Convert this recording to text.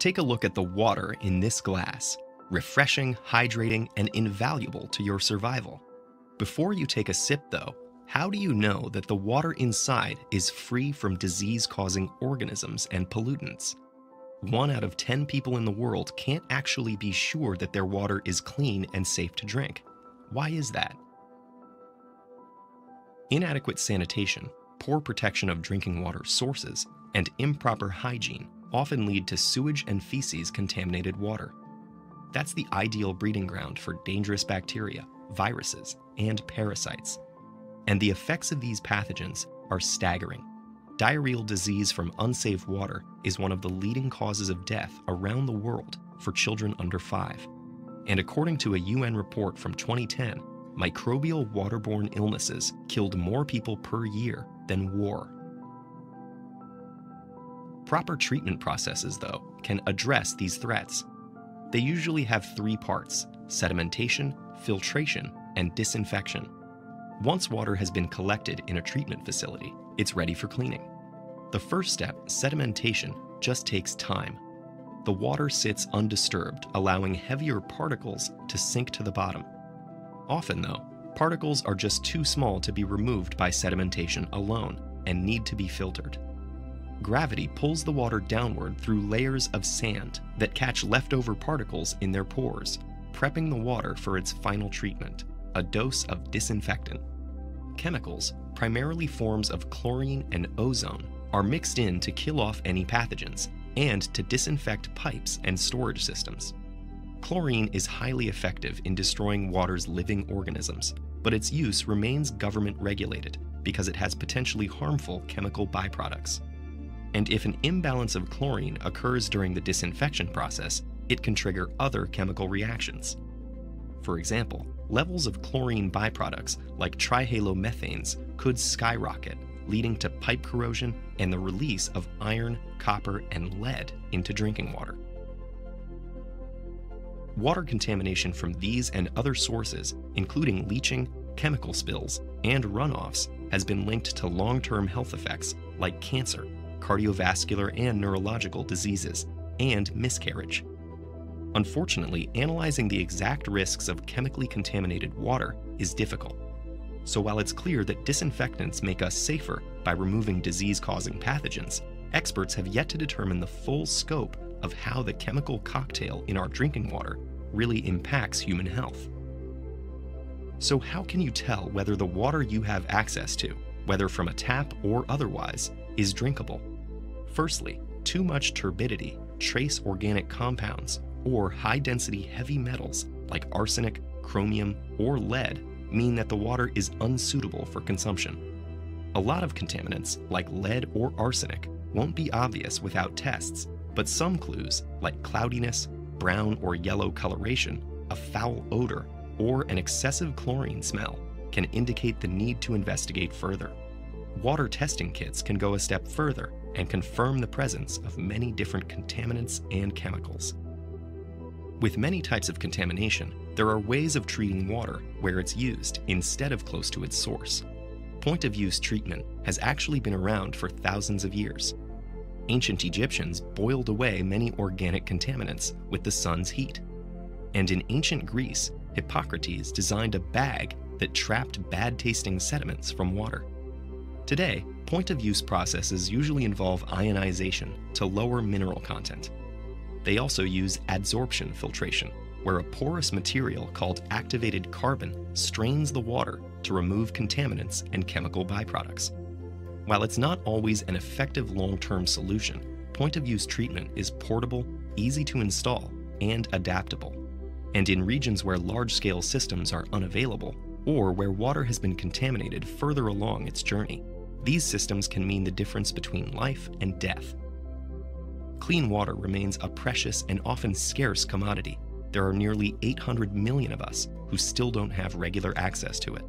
Take a look at the water in this glass. Refreshing, hydrating, and invaluable to your survival. Before you take a sip, though, how do you know that the water inside is free from disease-causing organisms and pollutants? 1 out of 10 people in the world can't actually be sure that their water is clean and safe to drink. Why is that? Inadequate sanitation, poor protection of drinking water sources, and improper hygiene often lead to sewage and feces contaminated water. That's the ideal breeding ground for dangerous bacteria, viruses, and parasites. And the effects of these pathogens are staggering. Diarrheal disease from unsafe water is one of the leading causes of death around the world for children under 5. And according to a UN report from 2010, microbial waterborne illnesses killed more people per year than war. Proper treatment processes, though, can address these threats. They usually have 3 parts: sedimentation, filtration, and disinfection. Once water has been collected in a treatment facility, it's ready for cleaning. The first step, sedimentation, just takes time. The water sits undisturbed, allowing heavier particles to sink to the bottom. Often, though, particles are just too small to be removed by sedimentation alone and need to be filtered. Gravity pulls the water downward through layers of sand that catch leftover particles in their pores, prepping the water for its final treatment, a dose of disinfectant. Chemicals, primarily forms of chlorine and ozone, are mixed in to kill off any pathogens and to disinfect pipes and storage systems. Chlorine is highly effective in destroying water's living organisms, but its use remains government regulated because it has potentially harmful chemical byproducts. And if an imbalance of chlorine occurs during the disinfection process, it can trigger other chemical reactions. For example, levels of chlorine byproducts like trihalomethanes could skyrocket, leading to pipe corrosion and the release of iron, copper, and lead into drinking water. Water contamination from these and other sources, including leaching, chemical spills, and runoffs, has been linked to long-term health effects like cancer, cardiovascular and neurological diseases, and miscarriage. Unfortunately, analyzing the exact risks of chemically contaminated water is difficult. So while it's clear that disinfectants make us safer by removing disease-causing pathogens, experts have yet to determine the full scope of how the chemical cocktail in our drinking water really impacts human health. So how can you tell whether the water you have access to, whether from a tap or otherwise, is drinkable? Firstly, too much turbidity, trace organic compounds, or high-density heavy metals like arsenic, chromium, or lead mean that the water is unsuitable for consumption. A lot of contaminants, like lead or arsenic, won't be obvious without tests, but some clues, like cloudiness, brown or yellow coloration, a foul odor, or an excessive chlorine smell, can indicate the need to investigate further. Water testing kits can go a step further and confirm the presence of many different contaminants and chemicals. With many types of contamination, there are ways of treating water where it's used instead of close to its source. Point-of-use treatment has actually been around for thousands of years. Ancient Egyptians boiled away many organic contaminants with the sun's heat. And in ancient Greece, Hippocrates designed a bag that trapped bad-tasting sediments from water. Today, point-of-use processes usually involve ionization to lower mineral content. They also use adsorption filtration, where a porous material called activated carbon strains the water to remove contaminants and chemical byproducts. While it's not always an effective long-term solution, point-of-use treatment is portable, easy to install, and adaptable. And in regions where large-scale systems are unavailable, or where water has been contaminated further along its journey, these systems can mean the difference between life and death. Clean water remains a precious and often scarce commodity. There are nearly 800 million of us who still don't have regular access to it.